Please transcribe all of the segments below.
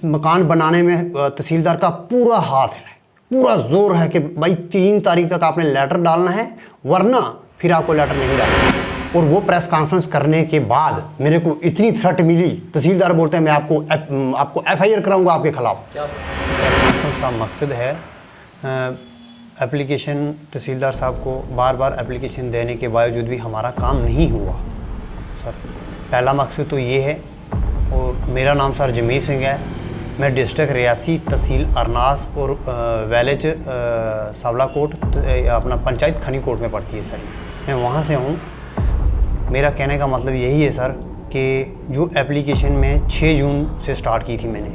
मकान बनाने में तहसीलदार का पूरा हाथ है, पूरा जोर है कि भाई 3 तारीख तक आपने लेटर डालना है, वरना फिर आपको लेटर नहीं डालना। और वो प्रेस कॉन्फ्रेंस करने के बाद मेरे को इतनी थ्रेट मिली, तहसीलदार बोलते हैं मैं आपको FIR कराऊंगा आपके खिलाफ। उसका मकसद है एप्लीकेशन, तहसीलदार साहब को बार बार एप्लीकेशन देने के बावजूद भी हमारा काम नहीं हुआ सर। पहला मकसद तो ये है। और मेरा नाम सर जमीर सिंह है, मैं डिस्ट्रिक्ट रियासी, तहसील अरनास और विलेज सावलाकोट अपना पंचायत खनीकोट में पड़ती है सर। मैं वहाँ से हूँ। मेरा कहने का मतलब यही है सर कि जो एप्लीकेशन में 6 जून से स्टार्ट की थी मैंने,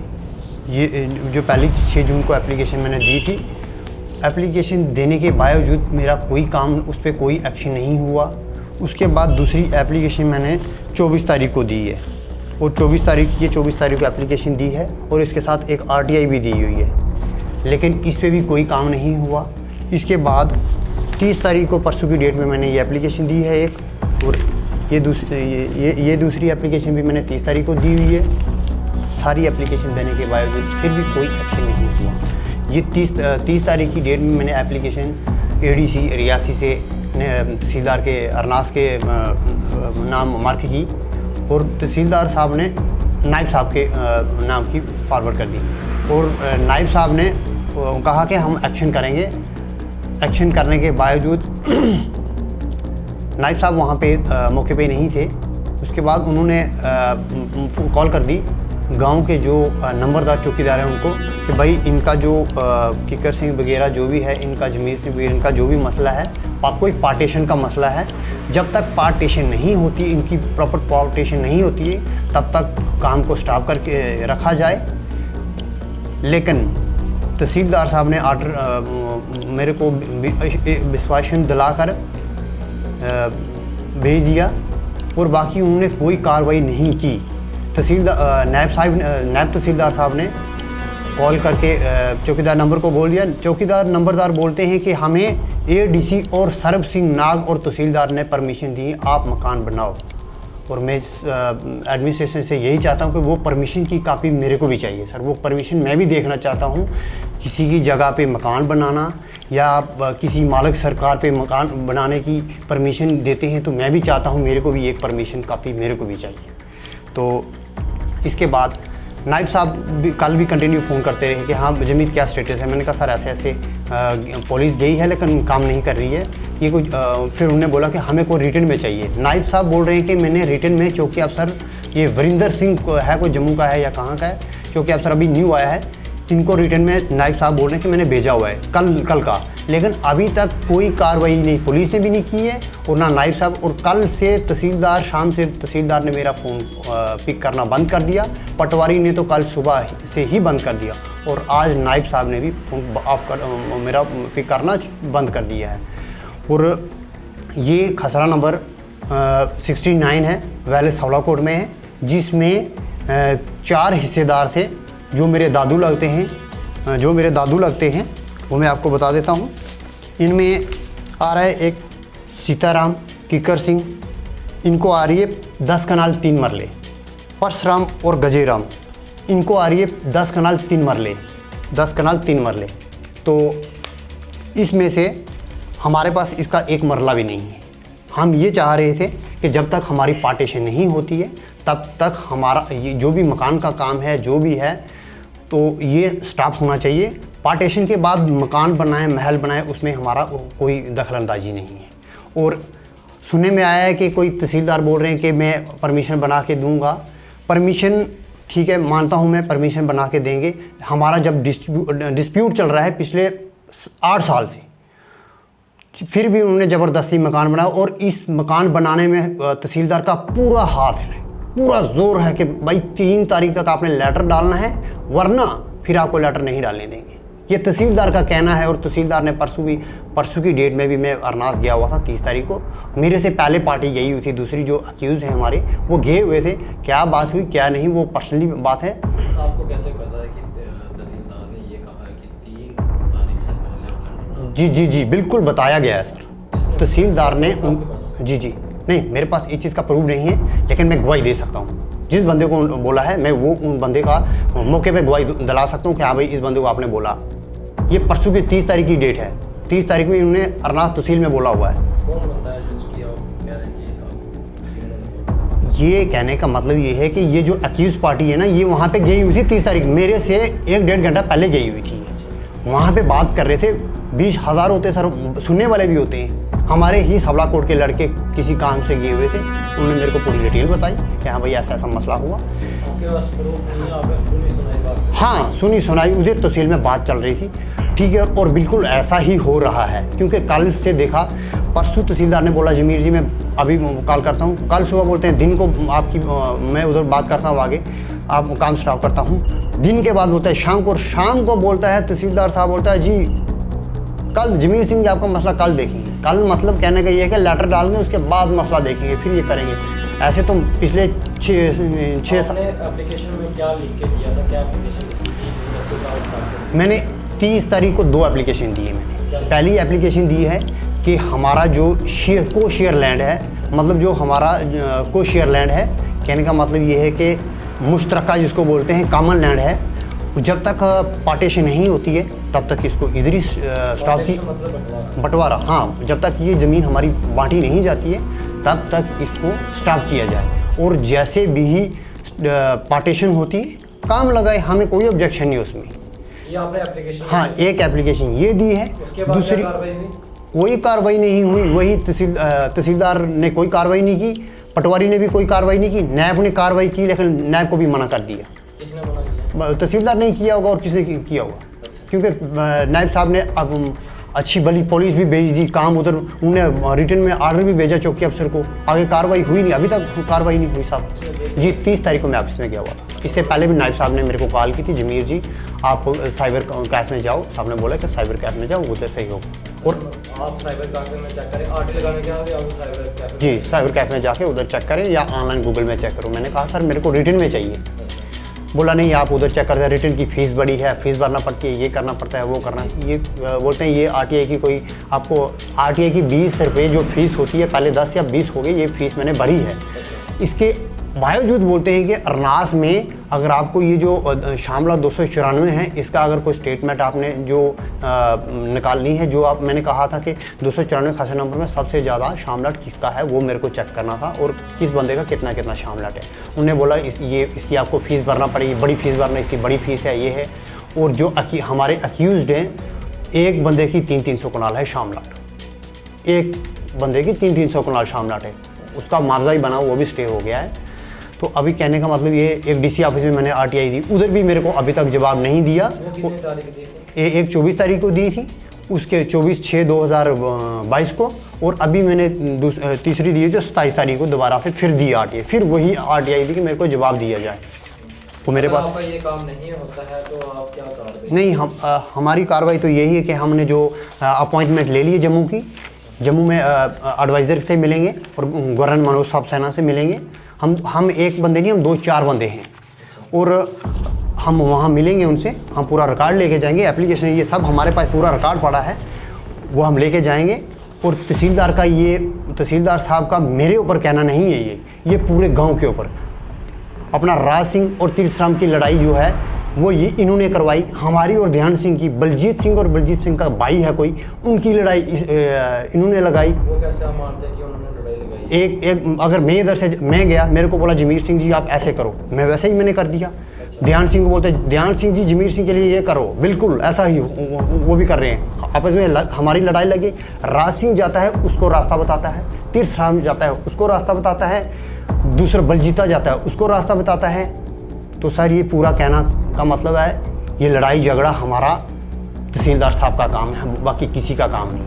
ये जो पहली 6 जून को एप्लीकेशन मैंने दी थी, एप्लीकेशन देने के बावजूद मेरा कोई काम, उस पर कोई एक्शन नहीं हुआ। उसके बाद दूसरी एप्लीकेशन मैंने 24 तारीख को दी है, और 24 तारीख को एप्लीकेशन दी है, और इसके साथ एक RTI भी दी हुई है, लेकिन इस पर भी कोई काम नहीं हुआ। इसके बाद 30 तारीख को, परसों की डेट में मैंने ये एप्लीकेशन दी है एक, और ये दूसरी एप्लीकेशन भी मैंने 30 तारीख को दी हुई है। सारी एप्लीकेशन देने के बावजूद फिर भी कोई एक्शन नहीं हुआ। ये 30 तारीख की डेट में मैंने एप्लीकेशन ADC रियासी से तहसीलदार के अरनास के नाम मार्क की, और तहसीलदार साहब ने नायब साहब के नाम की फॉरवर्ड कर दी, और नायब साहब ने कहा कि हम एक्शन करेंगे। एक्शन करने के बावजूद नायब साहब वहाँ पे मौके पे नहीं थे। उसके बाद उन्होंने कॉल कर दी गांव के जो नंबरदार चौकीदार हैं उनको कि भाई इनका जो किकर सिंह वगैरह जो भी है, इनका जमीर सिंह वगैरह, इनका जो भी मसला है, कोई पार्टीशन का मसला है, जब तक पार्टीशन नहीं होती, इनकी प्रॉपर पार्टीशन नहीं होती है, तब तक काम को स्टॉप करके रखा जाए। लेकिन तहसीलदार साहब ने आर्डर मेरे को विश्वासन दिलाकर भेज दिया, और बाकी उन्होंने कोई कार्रवाई नहीं की। नायब तहसीलदार साहब ने कॉल करके चौकीदार नंबर को बोल दिया। चौकीदार नंबरदार बोलते हैं कि हमें ADC और सरब सिंह नाग और तहसीलदार ने परमिशन दी, आप मकान बनाओ। और मैं एडमिनिस्ट्रेशन से यही चाहता हूं कि वो परमिशन की कापी मेरे को भी चाहिए सर। वो परमिशन मैं भी देखना चाहता हूं। किसी की जगह पे मकान बनाना या किसी मालिक सरकार पे मकान बनाने की परमिशन देते हैं, तो मैं भी चाहता हूं मेरे को भी एक परमिशन कापी मेरे को भी चाहिए। तो इसके बाद नायब साहब भी कल भी कंटिन्यू फ़ोन करते रहे कि हाँ जमीर क्या स्टेटस है। मैंने कहा सर ऐसे ऐसे पुलिस गई है लेकिन काम नहीं कर रही है ये कुछ। फिर उन्होंने बोला कि हमें कोई रिटर्न में चाहिए। नायब साहब बोल रहे हैं कि मैंने रिटर्न में चौकी अफसर, ये वरिंदर सिंह है, कोई जम्मू का है या कहाँ का है, चौकी अफसर अभी न्यू आया है, इनको रिटर्न में नायब साहब बोल रहे हैं कि मैंने भेजा हुआ है कल का। लेकिन अभी तक कोई कार्रवाई नहीं, पुलिस ने भी नहीं की है और ना नायब साहब। और कल से तहसीलदार, शाम से तहसीलदार ने मेरा फ़ोन पिक करना बंद कर दिया, पटवारी ने तो कल सुबह से ही बंद कर दिया, और आज नायब साहब ने भी फ़ोन ऑफ कर मेरा पिक करना बंद कर दिया है। और ये खसरा नंबर 69 है, वैले सावलाकोट में है, जिसमें 4 हिस्सेदार थे जो मेरे दादू लगते हैं, वो मैं आपको बता देता हूँ। इनमें आ रहा है एक सीताराम, किकर सिंह, इनको आ रही है 10 कनाल 3 मरले। परशुराम और गजेराम, इनको आ रही है 10 कनाल 3 मरले। तो इसमें से हमारे पास इसका एक मरला भी नहीं है। हम ये चाह रहे थे कि जब तक हमारी पार्टीशन नहीं होती है तब तक हमारा ये जो भी मकान का काम है, जो भी है, तो ये स्टॉप होना चाहिए। पार्टीशन के बाद मकान बनाए, महल बनाए, उसमें हमारा कोई दखलंदाजी नहीं है। और सुनने में आया है कि कोई तहसीलदार बोल रहे हैं कि मैं परमिशन बना के दूंगा। परमिशन ठीक है, मानता हूं मैं, परमिशन बना के देंगे। हमारा जब डिस्प्यूट चल रहा है पिछले 8 साल से, फिर भी उन्होंने ज़बरदस्ती मकान बनाया, और इस मकान बनाने में तहसीलदार का पूरा हाथ है, पूरा जोर है कि भाई 3 तारीख तक आपने लेटर डालना है, वरना फिर आपको लेटर नहीं डालने देंगे। ये तहसीलदार का कहना है। और तहसीलदार ने परसों की डेट में भी मैं अरनास गया हुआ था 30 तारीख को। मेरे से पहले पार्टी गई हुई थी, दूसरी जो अक्यूज़ हैं हमारे, वो गए हुए थे। क्या बात हुई क्या नहीं, वो पर्सनली बात है। आपको कैसे पता है कि तहसीलदार ने ये कहा है कि 3 तारीख से पहले? जी बिल्कुल बताया गया है सर। तहसीलदार ने जी नहीं, मेरे पास इस चीज़ का प्रूफ नहीं है, लेकिन मैं गवाही दे सकता हूँ। जिस बंदे को बोला है मैं वो उन बंदे का मौके पे गवाही दिला सकता हूँ कि हाँ भाई इस बंदे को आपने बोला। ये परसों की 30 तारीख की डेट है, 30 तारीख में इन्होंने अरनास तहसील में बोला हुआ है। कौन बंदा है जिसकी आप कह रहे हैं कि ये कहने का मतलब ये है कि ये जो अक्यूज पार्टी है ना, ये वहाँ पे गई हुई थी 30 तारीख, मेरे से 1-1.5 घंटा पहले गई हुई थी। वहाँ पे बात कर रहे थे, 20,000 होते सर, सुनने वाले भी होते हैं। हमारे ही सबला कोट के लड़के किसी काम से गए हुए थे, उन्होंने मेरे को पूरी डिटेल बताई कि हाँ भाई ऐसा ऐसा मसला हुआ। आपके पास प्रूफ नहीं है, आपने सुनी सुनाई बात? हाँ, सुनी सुनाई उधर तहसील में बात चल रही थी, ठीक है। और बिल्कुल ऐसा ही हो रहा है, क्योंकि कल से देखा, परसों तहसीलदार ने बोला जमीर जी मैं अभी कॉल करता हूँ, कल सुबह बोलते हैं दिन को आपकी मैं उधर बात करता हूँ, आगे आप काम स्टॉप करता हूँ। दिन के बाद बोलता है शाम को, और शाम को बोलता है तहसीलदार साहब बोलता है जी कल जमीर सिंह जी आपका मसला कल देखेंगे। कल मतलब कहने का ये है कि लेटर डालेंगे, उसके बाद मसला देखेंगे, फिर ये करेंगे। ऐसे तो पिछले 6 साल एप्लीकेशन में क्या लिख के दिया था, क्या एप्लीकेशन लिखी थी? मैंने 30 तारीख को 2 एप्लीकेशन दी है। मैंने पहली एप्लीकेशन दी है कि हमारा जो को शेयर लैंड है, मतलब जो हमारा को शेयर लैंड है, कहने का मतलब ये है कि मुश्तरका जिसको बोलते हैं, कॉमन लैंड है, जब तक पार्टीशन नहीं होती है तब तक इसको इधर ही स्टॉप की बंटवारा, हाँ, जब तक ये ज़मीन हमारी बांटी नहीं जाती है तब तक इसको स्टॉप किया जाए। और जैसे भी ही पार्टीशन होती है काम लगाए, हमें कोई ऑब्जेक्शन नहीं उसमें। ये आपने एप्लीकेशन? हाँ, एक एप्लीकेशन ये दी है। दूसरी कोई कार्रवाई नहीं हुई, वही तहसीलदार ने कोई कार्रवाई नहीं की, पटवारी ने भी कोई कार्रवाई नहीं की, नैब ने कार्रवाई की लेकिन नैब को भी मना कर दिया। किसने मना किया? तहसीलदार नहीं किया होगा और किसने किया होगा, क्योंकि नायब साहब ने अब अच्छी भली पुलिस भी भेज दी, काम उधर उन्होंने रिटर्न में आर्डर भी भेजा चौकी अफसर को, आगे कार्रवाई हुई नहीं, अभी तक कार्रवाई नहीं हुई साहब जी। 30 तारीख को मैं ऑफिस में गया हुआ था। इससे पहले भी नायब साहब ने मेरे को कॉल की थी, जमीर जी आप साइबर कैफ में जाओ, साहब ने बोला कि साइबर कैफ में जाओ, उधर सही होगा। और आप साइबर कैफ में चेक करें, आरटी लगाने के बाद आप साइबर कैफ? जी, साइबर कैफ में जाके उधर चेक करें या ऑनलाइन गूगल में चेक करो। मैंने कहा सर मेरे को रिटर्न में चाहिए। बोला नहीं आप उधर चेक करते हैं, रिटर्न की फ़ीस बड़ी है, फ़ीस भरना पड़ती है, ये करना पड़ता है, वो करना है। ये बोलते हैं ये आरटीआई की कोई आपको आरटीआई की 20 रुपये जो फ़ीस होती है, पहले 10 या 20 हो गई, ये फ़ीस मैंने भरी है। इसके बावजूद बोलते हैं कि अरनास में अगर आपको ये जो शामला 294 है, इसका अगर कोई स्टेटमेंट आपने जो निकालनी है, जो आप मैंने कहा था कि 294 खासे नंबर में सबसे ज़्यादा शामलाट किसका है वो मेरे को चेक करना था, और किस बंदे का कितना कितना शामलाट है। उन्होंने बोला इसकी आपको फ़ीस भरना पड़ेगी, बड़ी फ़ीस भरना, इसकी बड़ी फ़ीस है, ये है। और जो हमारे अक्यूज़ड हैं, एक बंदे की 300 कनाल है शामलाट, एक बंदे की 300 कनाल शामलाट है, उसका मुआवजा ही बना, वो भी स्टे हो गया है। तो अभी कहने का मतलब ये एक डीसी ऑफिस में मैंने आरटीआई दी, उधर भी मेरे को अभी तक जवाब नहीं दिया। एक 24 तारीख को दी थी, उसके 24/6/2022 को, और अभी मैंने तीसरी दी जो 27 तारीख को दोबारा से फिर दी आरटीआई, फिर वही आरटीआई दी कि मेरे को जवाब दिया जाए। तो मेरे पास आपका ये काम नहीं होता है तो आप क्या कार्रवाई? नहीं, हमारी कार्रवाई तो यही है कि हमने जो अपॉइंटमेंट ले ली है जम्मू में एडवाइज़र से मिलेंगे और गवर्नर मनोज साहब सेना से मिलेंगे। हम एक बंदे नहीं, हम 2-4 बंदे हैं, और हम वहाँ मिलेंगे उनसे, हम पूरा रिकॉर्ड लेके जाएंगे, एप्लीकेशन ये सब हमारे पास पूरा रिकॉर्ड पड़ा है, वो हम लेके जाएंगे। और तहसीलदार साहब का मेरे ऊपर कहना नहीं है, ये पूरे गांव के ऊपर। अपना राज सिंह और तीर्थराम की लड़ाई जो है वो ये इन्होंने करवाई, हमारी और ध्यान सिंह की, बलजीत सिंह और बलजीत सिंह का भाई है कोई, उनकी लड़ाई इन्होंने लगाई। वो कैसे आप मानते हैं कि उन्होंने लड़ाई लगाई? एक अगर मैं इधर से मैं गया, मेरे को बोला जमीर सिंह जी आप ऐसे करो, मैं वैसे ही मैंने कर दिया। ध्यान सिंह को बोलते ध्यान सिंह जी जमीर सिंह के लिए ये करो, बिल्कुल ऐसा ही वो भी कर रहे हैं। आपस में हमारी लड़ाई लगी, राज सिंह जाता है उसको रास्ता बताता है, तीर्थराम जाता है उसको रास्ता बताता है, दूसरा बलजीता जाता है उसको रास्ता बताता है। तो सर ये पूरा कहना का मतलब है ये लड़ाई झगड़ा हमारा तहसीलदार साहब का काम है, बाकी किसी का काम नहीं।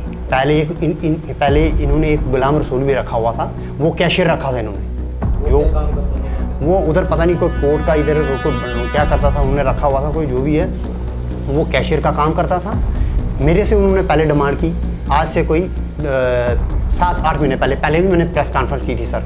पहले इन्होंने एक गुलाम रसूल भी रखा हुआ था, वो कैशियर रखा था इन्होंने, जो वो उधर पता नहीं कोई कोर्ट का इधर क्या करता था, उन्होंने रखा हुआ था कोई जो भी है, वो कैशियर का काम करता था। मेरे से उन्होंने पहले डिमांड की, आज से कोई 7-8 महीने पहले भी मैंने प्रेस कॉन्फ्रेंस की थी सर,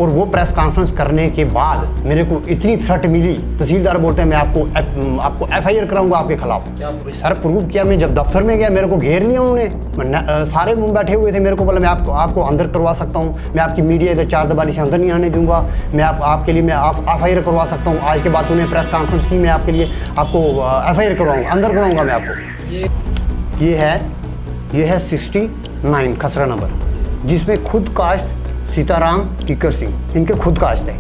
और वो प्रेस कॉन्फ्रेंस करने के बाद मेरे को इतनी थ्रेट मिली, तहसीलदार बोलते हैं मैं आपको FIR कराऊंगा आपके खिलाफ। सर प्रूव किया, मैं जब दफ्तर में गया मेरे को घेर लिया उन्होंने, सारे मुंह बैठे हुए थे, मेरे को बोला मैं आपको अंदर करवा सकता हूँ, मैं आपकी मीडिया इधर चारदीवारी से अंदर नहीं आने दूंगा, मैं आपके लिए मैं FIR करवा सकता हूँ। आज के बाद उन्हें प्रेस कॉन्फ्रेंस की, मैं आपके लिए आपको FIR करवाऊँगा, अंदर करवाऊँगा मैं आपको। ये है 69 खसरा नंबर, जिसमें खुद काश्त सीताराम किकर सिंह, इनके खुद काश्त है।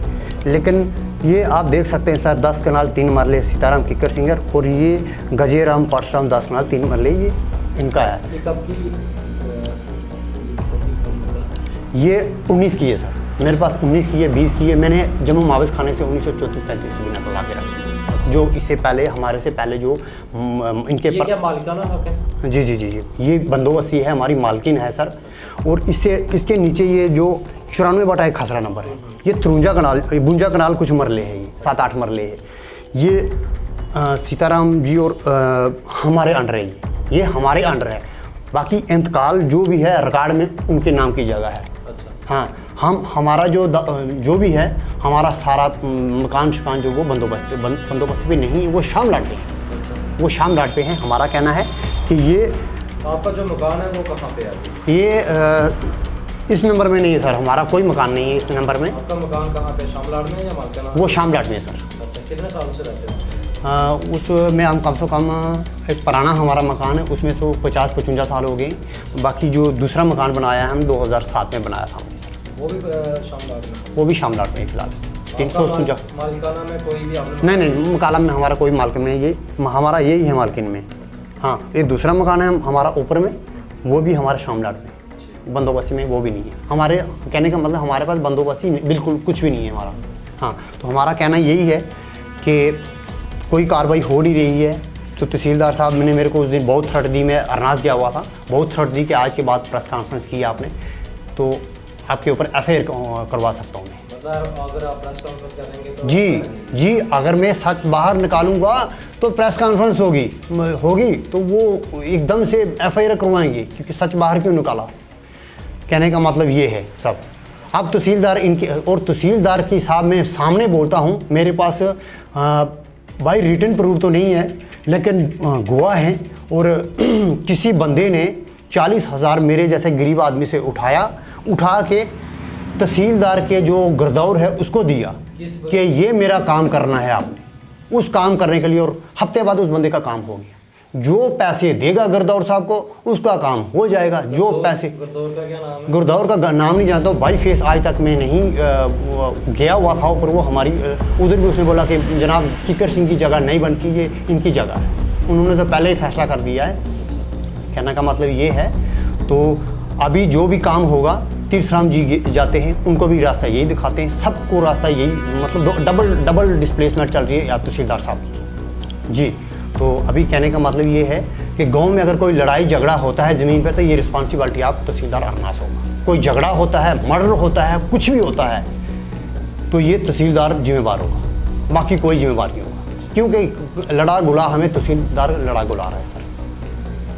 लेकिन ये आप देख सकते हैं सर 10 कनाल 3 मरले सीताराम किकर सिंह और ये गजेराम परशुराम 10 कनाल 3 मरले ये इनका है। ये 19 की है सर, मेरे पास 19 की है, 20 की है। मैंने जम्मू मावस खाने से 1934-35 की बिना पर ला के रखी, जो इससे पहले हमारे से पहले जो इनके क्या मालिकाना हक है? जी, ये बंदोबस्ती है, हमारी मालकिन है सर। और इसके नीचे ये जो 94/1 खसरा नंबर है, ये 52 कनाल कुछ मरले हैं, ये 7-8 मरले है। ये सीताराम जी और हमारे अंडर है, ये हमारे अंडर है। बाकी इंतकाल जो भी है रिकॉर्ड में उनके नाम की जगह है। अच्छा। हाँ, हमारा जो भी है, हमारा सारा मकान शिकान जो वो बंदोबस्त पे नहीं है, वो शामलाट पे है। वो शामलाट पे है। हमारा कहना है कि ये आपका जो मकान है वो कहाँ पे है? ये इस नंबर में नहीं है सर, हमारा कोई मकान नहीं है इस नंबर में। आपका मकान कहाँ पे, शामलाट में या मालकाना? वो शामलाट में है सर। अच्छा, कितने सालों से रहते हैं? उसमें हम कम से कम एक पुराना हमारा मकान है, उसमें से 50-55 साल हो गए। बाकी जो दूसरा मकान बनाया है हम 2007 में बनाया था सर, वो भी शामलाट में? वो भी शामलाट में फिलहाल 350। मालिकाना में कोई भी आपने? नहीं, मकालम में हमारा कोई मालकिन नहीं, ये हमारा यही है मालकिन में। हाँ, एक दूसरा मकान है हमारा ऊपर में, वो भी हमारे शामलाट में, बंदोबस्ती में वो भी नहीं है। हमारे कहने का मतलब हमारे पास बंदोबस्ती बिल्कुल कुछ भी नहीं है हमारा। हाँ, तो हमारा कहना यही है कि कोई कार्रवाई हो नहीं रही है। तो तहसीलदार साहब ने मेरे को उस दिन बहुत थ्रेट दी, मैं अरनास गया हुआ था, बहुत थ्रेट दी कि आज के बाद प्रेस कॉन्फ्रेंस की आपने तो आपके ऊपर FIR करवा सकता हूँ मैं। अगर आप प्रेस कॉन्फ्रेंस करेंगे तो? जी, अगर मैं सच बाहर निकालूंगा तो प्रेस कॉन्फ्रेंस होगी तो वो एकदम से FIR करवाएंगे, क्योंकि सच बाहर क्यों निकाला। कहने का मतलब ये है सब। अब तहसीलदार इनके और तहसीलदार की साहब मैं सामने बोलता हूँ, मेरे पास भाई रिटन प्रूफ तो नहीं है, लेकिन गवाह हैं। और किसी बंदे ने 40,000 मेरे जैसे गरीब आदमी से उठा के तहसीलदार के जो गिरदौर है उसको दिया कि ये मेरा काम करना है आपने। उस काम करने के लिए और हफ्ते बाद उस बंदे का काम हो गया। जो पैसे देगा गिरदौर साहब को उसका काम हो जाएगा। जो पैसे, गिरदौर का क्या नाम है? गिरदौर का नाम नहीं जानता हूँ भाई, फेस आज तक मैं नहीं गया हुआ था ऊपर। वो हमारी उधर भी उसने बोला कि जनाब किकर सिंह की जगह नहीं बनती, ये इनकी जगह है। उन्होंने तो पहले ही फैसला कर दिया है। कहने का मतलब ये है। तो अभी जो भी काम होगा तीर्थराम जी जाते हैं, उनको भी रास्ता यही दिखाते हैं, सबको रास्ता यही, मतलब डबल डिस्प्लेसमेंट चल रही है या तहसीलदार साहब की जी। तो अभी कहने का मतलब ये है कि गांव में अगर कोई लड़ाई झगड़ा होता है ज़मीन पर तो ये रिस्पॉन्सिबिलिटी आप तहसीलदार अरनास होगा। कोई झगड़ा होता है, मर्डर होता है, कुछ भी होता है तो ये तहसीलदार जिम्मेवार होगा, बाकी कोई जिम्मेवार नहीं होगा। क्योंकि लड़ा गुला हमें तहसीलदार लड़ा गुला रहा है सर।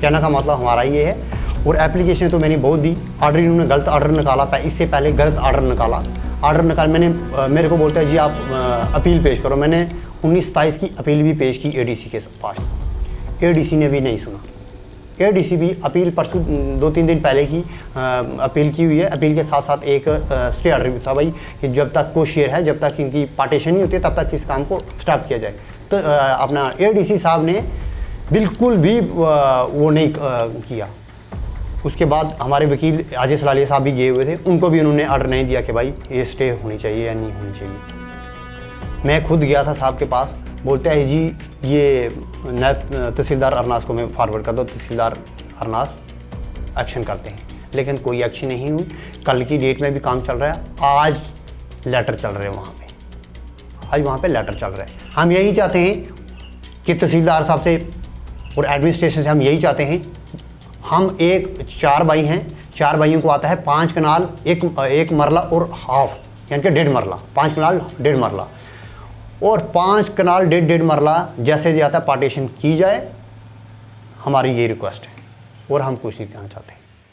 कहने का मतलब हमारा ये है। और एप्लीकेशन तो मैंने बहुत दी, ऑर्डर इन्होंने गलत ऑर्डर निकाला, इससे पहले गलत ऑर्डर निकाल मैंने, मेरे को बोलता है जी आप अपील पेश करो। मैंने 19-27 की अपील भी पेश की ADC के पास, ADC ने भी नहीं सुना। ADC भी अपील परसों 2-3 दिन पहले की अपील की हुई है। अपील के साथ साथ एक स्टे ऑर्डर भी था भाई कि जब तक कोई शेयर है, जब तक इनकी पार्टीशन नहीं होती तब तक इस काम को स्टॉप किया जाए। तो अपना ADC साहब ने बिल्कुल भी वो नहीं किया। उसके बाद हमारे वकील अजय सलालिया साहब भी गए हुए थे, उनको भी उन्होंने ऑर्डर नहीं दिया कि भाई ये स्टे होनी चाहिए या नहीं होनी चाहिए। मैं खुद गया था साहब के पास, बोलते हैं जी ये नायब तहसीलदार अरनास को मैं फॉरवर्ड कर दो, तहसीलदार अरनास एक्शन करते हैं। लेकिन कोई एक्शन नहीं हुई। कल की डेट में भी काम चल रहा है, आज लेटर चल रहे हैं वहाँ पे, आज वहाँ पे लेटर चल रहे हैं। हम यही चाहते हैं कि तहसीलदार साहब से और एडमिनिस्ट्रेशन से हम यही चाहते हैं, हम 4 भाई हैं, 4 भाइयों को आता है 5 कनाल 1 मरला और हाफ, यानी कि 1.5 मरला, 5 कनाल 1.5 मरला और 5 कनाल 1.5 मरला जैसे जाता है पार्टीशन की जाए। हमारी ये रिक्वेस्ट है और हम कुछ नहीं कहना चाहते।